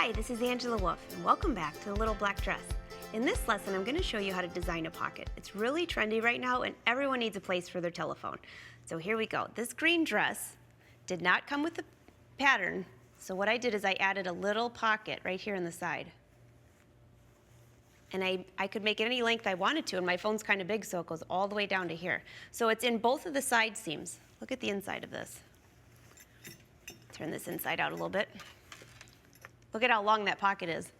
Hi, this is Angela Wolf, and welcome back to The Little Black Dress. In this lesson, I'm going to show you how to design a pocket. It's really trendy right now, and everyone needs a place for their telephone. So here we go. This green dress did not come with the pattern, so what I did is I added a little pocket right here in the side. And I could make it any length I wanted to, and my phone's kind of big, so it goes all the way down to here. So it's in both of the side seams. Look at the inside of this. Turn this inside out a little bit. Look at how long that pocket is.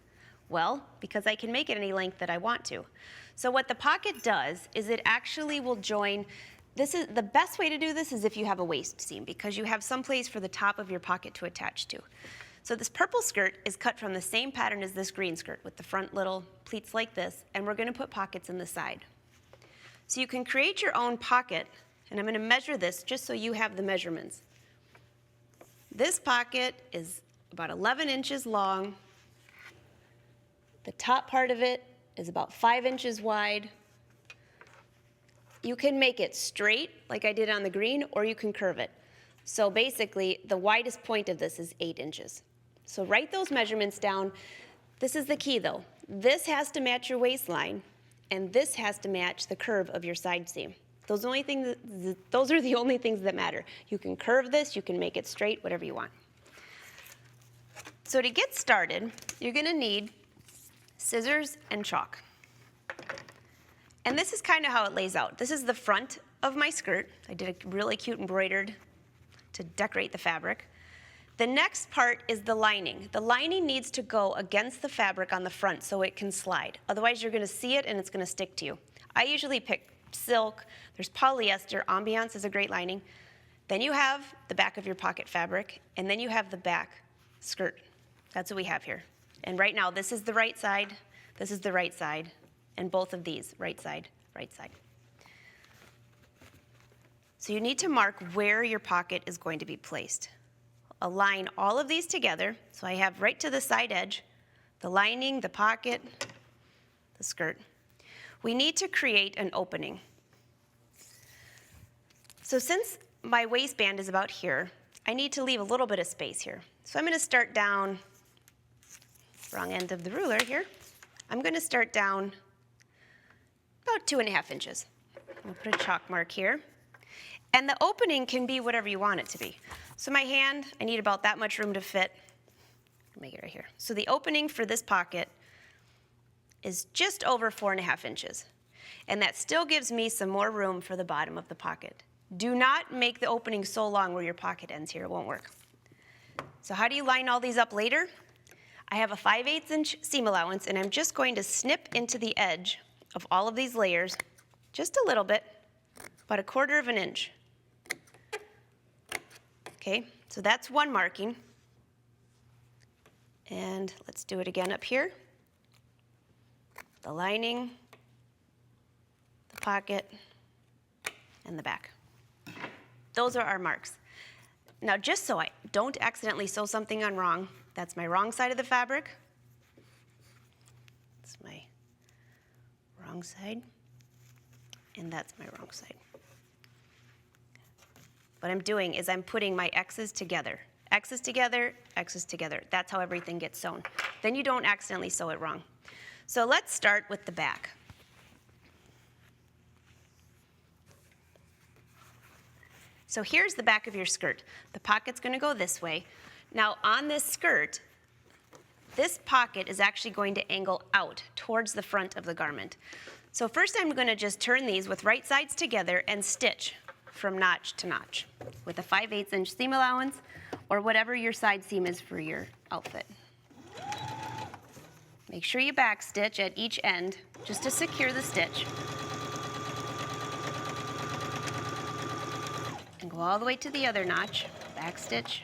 Well, because I can make it any length that I want to. So what the pocket does is it actually will join. This is the best way to do this is if you have a waist seam, because you have some place for the top of your pocket to attach to. So this purple skirt is cut from the same pattern as this green skirt with the front little pleats like this, and we're going to put pockets in the side. So you can create your own pocket, and I'm going to measure this just so you have the measurements. This pocket is about 11 inches long. The top part of it is about 5 inches wide. You can make it straight like I did on the green, or you can curve it. So basically, the widest point of this is 8 inches. So write those measurements down. This is the key though. This has to match your waistline, and this has to match the curve of your side seam. Those are the only things that matter. You can curve this, you can make it straight, whatever you want. So to get started, you're going to need scissors and chalk. And this is kind of how it lays out. This is the front of my skirt. I did a really cute embroidered to decorate the fabric. The next part is the lining. The lining needs to go against the fabric on the front so it can slide. Otherwise, you're going to see it and it's going to stick to you. I usually pick silk. There's polyester. Ambiance is a great lining. Then you have the back of your pocket fabric, and then you have the back skirt. That's what we have here. And right now, this is the right side, this is the right side, and both of these, right side, right side. So you need to mark where your pocket is going to be placed. Align all of these together. So I have right to the side edge, the lining, the pocket, the skirt. We need to create an opening. So since my waistband is about here, I need to leave a little bit of space here. So I'm going to start down, wrong end of the ruler here. I'm going to start down about 2.5 inches. I'll put a chalk mark here. And the opening can be whatever you want it to be. So my hand, I need about that much room to fit. Make it right here. So the opening for this pocket is just over 4.5 inches. And that still gives me some more room for the bottom of the pocket. Do not make the opening so long where your pocket ends here. It won't work. So how do you line all these up later? I have a 5/8 inch seam allowance, and I'm just going to snip into the edge of all of these layers just a little bit, about 1/4 inch. Okay, so that's one marking. And let's do it again up here. The lining, the pocket, and the back. Those are our marks. Now, just so I don't accidentally sew something on wrong, that's my wrong side of the fabric. That's my wrong side. And that's my wrong side. What I'm doing is I'm putting my X's together. X's together, X's together. That's how everything gets sewn. Then you don't accidentally sew it wrong. So let's start with the back. So here's the back of your skirt. The pocket's going to go this way. Now on this skirt, this pocket is actually going to angle out towards the front of the garment. So first I'm going to just turn these with right sides together and stitch from notch to notch with a 5/8 inch seam allowance or whatever your side seam is for your outfit. Make sure you back stitch at each end just to secure the stitch. And go all the way to the other notch, back stitch.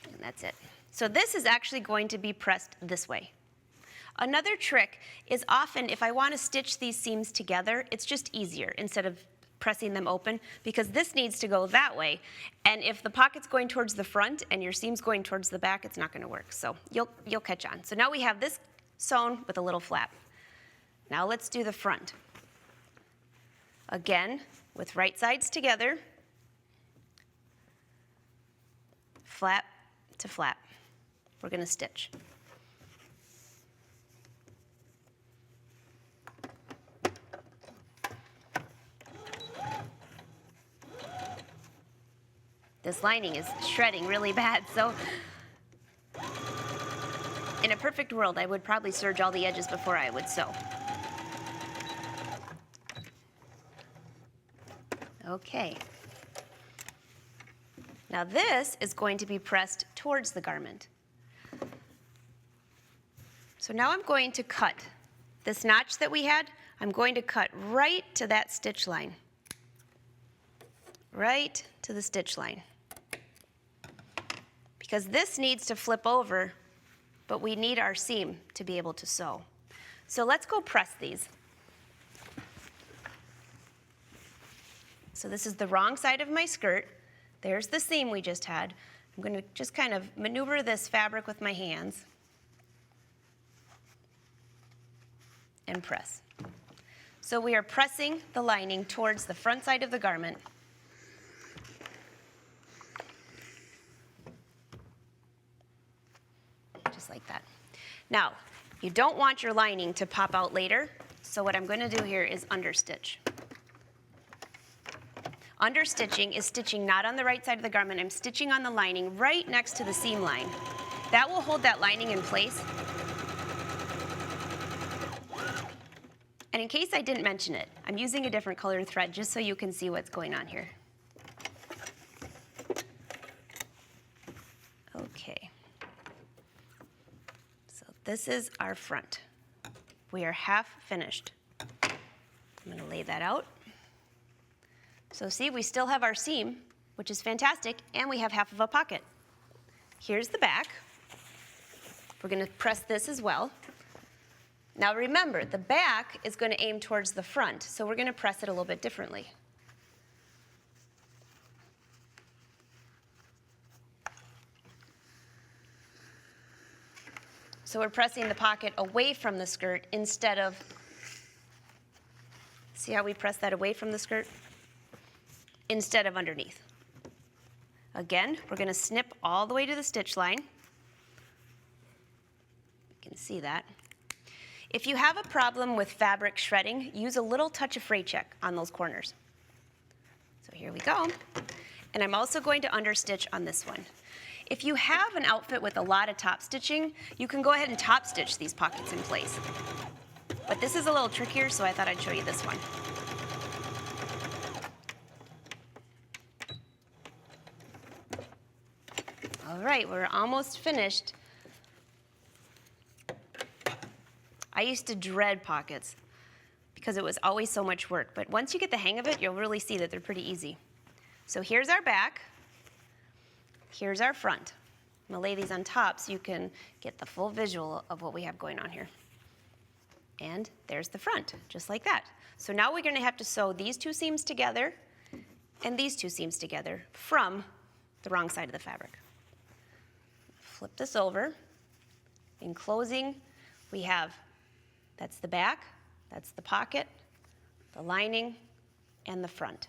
And that's it. So this is actually going to be pressed this way. Another trick is often if I want to stitch these seams together, it's just easier instead of pressing them open, because this needs to go that way. And if the pocket's going towards the front and your seam's going towards the back, it's not going to work. So you'll catch on. So now we have this sewn with a little flap. Now let's do the front. Again, with right sides together, flap to flap. We're going to stitch. This lining is shredding really bad, so in a perfect world, I would probably serge all the edges before I would sew. Okay. Now this is going to be pressed towards the garment. So now I'm going to cut this notch that we had. I'm going to cut right to that stitch line. Right to the stitch line. Because this needs to flip over, but we need our seam to be able to sew. So let's go press these. So this is the wrong side of my skirt. There's the seam we just had. I'm going to just kind of maneuver this fabric with my hands and press. So we are pressing the lining towards the front side of the garment. Just like that. Now, you don't want your lining to pop out later, so what I'm going to do here is understitch. Understitching is stitching not on the right side of the garment. I'm stitching on the lining right next to the seam line. That will hold that lining in place. And in case I didn't mention it, I'm using a different colored thread just so you can see what's going on here. Okay. So this is our front. We are half finished. I'm going to lay that out. So see, we still have our seam, which is fantastic, and we have half of a pocket. Here's the back. We're going to press this as well. Now remember, the back is going to aim towards the front, so we're going to press it a little bit differently. So we're pressing the pocket away from the skirt instead of, see how we press that away from the skirt? Instead of underneath. Again, we're going to snip all the way to the stitch line. You can see that. If you have a problem with fabric shredding, use a little touch of fray check on those corners. So here we go. And I'm also going to understitch on this one. If you have an outfit with a lot of top stitching, you can go ahead and top stitch these pockets in place. But this is a little trickier, so I thought I'd show you this one. All right, we're almost finished. I used to dread pockets because it was always so much work, but once you get the hang of it, you'll really see that they're pretty easy. So here's our back, here's our front. I'm gonna lay these on top so you can get the full visual of what we have going on here. And there's the front, just like that. So now we're gonna have to sew these two seams together and these two seams together from the wrong side of the fabric. Flip this over. In closing, we have, that's the back, that's the pocket, the lining, and the front.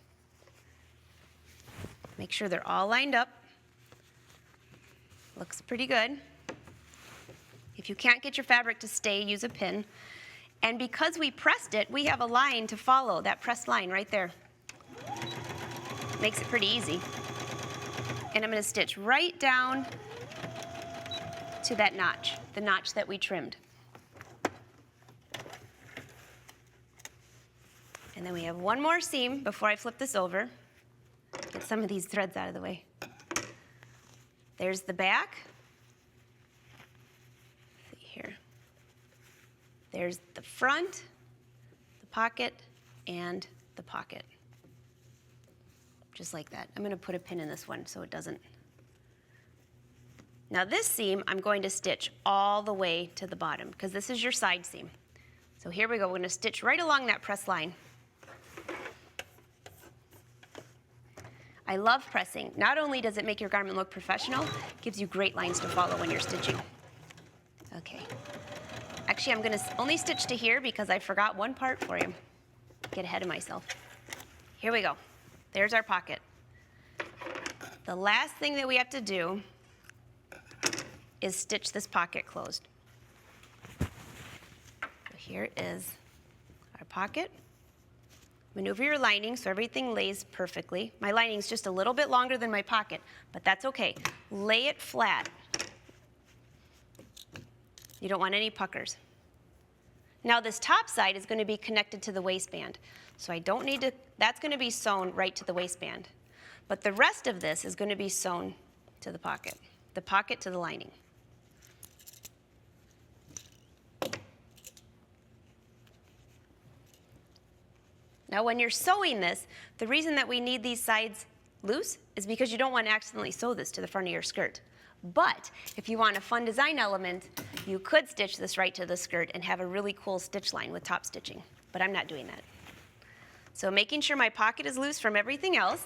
Make sure they're all lined up. Looks pretty good. If you can't get your fabric to stay, use a pin. And because we pressed it, we have a line to follow, that pressed line right there. Makes it pretty easy. And I'm going to stitch right down to that notch, the notch that we trimmed. And then we have one more seam before I flip this over. Get some of these threads out of the way. There's the back. Let's see here. There's the front, the pocket, and the pocket. Just like that. I'm going to put a pin in this one so it doesn't. Now this seam, I'm going to stitch all the way to the bottom because this is your side seam. So here we go. We're going to stitch right along that press line. I love pressing. Not only does it make your garment look professional, it gives you great lines to follow when you're stitching. Okay. Actually, I'm going to only stitch to here because I forgot one part for you. Get ahead of myself. Here we go. There's our pocket. The last thing that we have to do is stitch this pocket closed. So here is our pocket. Maneuver your lining so everything lays perfectly. My lining is just a little bit longer than my pocket, but that's okay. Lay it flat. You don't want any puckers. Now this top side is going to be connected to the waistband. So I don't need to, that's going to be sewn right to the waistband. But the rest of this is going to be sewn to the pocket to the lining. Now when you're sewing this, the reason that we need these sides loose is because you don't want to accidentally sew this to the front of your skirt. But if you want a fun design element, you could stitch this right to the skirt and have a really cool stitch line with top stitching. But I'm not doing that. So making sure my pocket is loose from everything else.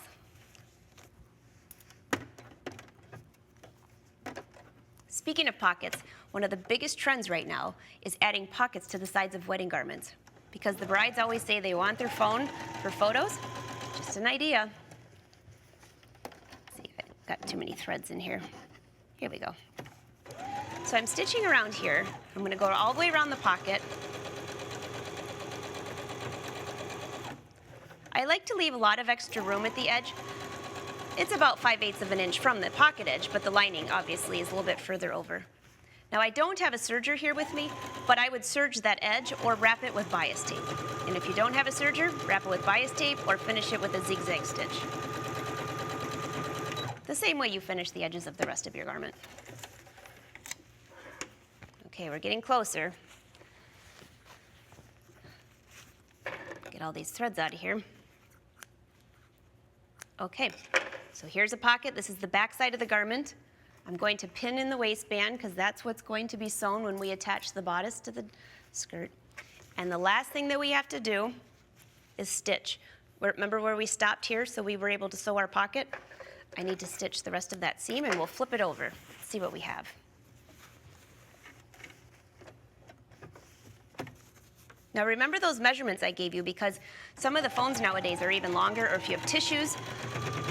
Speaking of pockets, one of the biggest trends right now is adding pockets to the sides of wedding garments. Because the brides always say they want their phone for photos. Just an idea. Let's see, I've got too many threads in here. Here we go. So I'm stitching around here. I'm going to go all the way around the pocket. I like to leave a lot of extra room at the edge. It's about 5/8 of an inch from the pocket edge, but the lining obviously is a little bit further over. Now I don't have a serger here with me, but I would serge that edge or wrap it with bias tape. And if you don't have a serger, wrap it with bias tape or finish it with a zigzag stitch. The same way you finish the edges of the rest of your garment. Okay, we're getting closer. Get all these threads out of here. Okay, so here's a pocket. This is the back side of the garment. I'm going to pin in the waistband because that's what's going to be sewn when we attach the bodice to the skirt. And the last thing that we have to do is stitch. Remember where we stopped here so we were able to sew our pocket? I need to stitch the rest of that seam and we'll flip it over. See what we have. Now remember those measurements I gave you because some of the phones nowadays are even longer, or if you have tissues,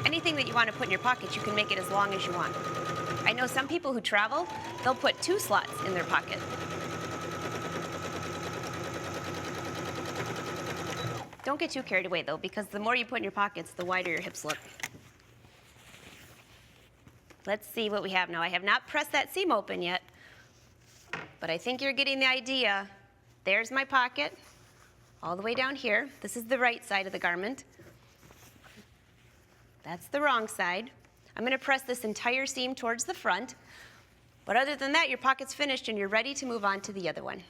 anything that you want to put in your pocket, you can make it as long as you want. I know some people who travel, they'll put 2 slots in their pocket. Don't get too carried away though, because the more you put in your pockets, the wider your hips look. Let's see what we have now. I have not pressed that seam open yet, but I think you're getting the idea. There's my pocket, all the way down here. This is the right side of the garment. That's the wrong side. I'm going to press this entire seam towards the front. But other than that, your pocket's finished and you're ready to move on to the other one.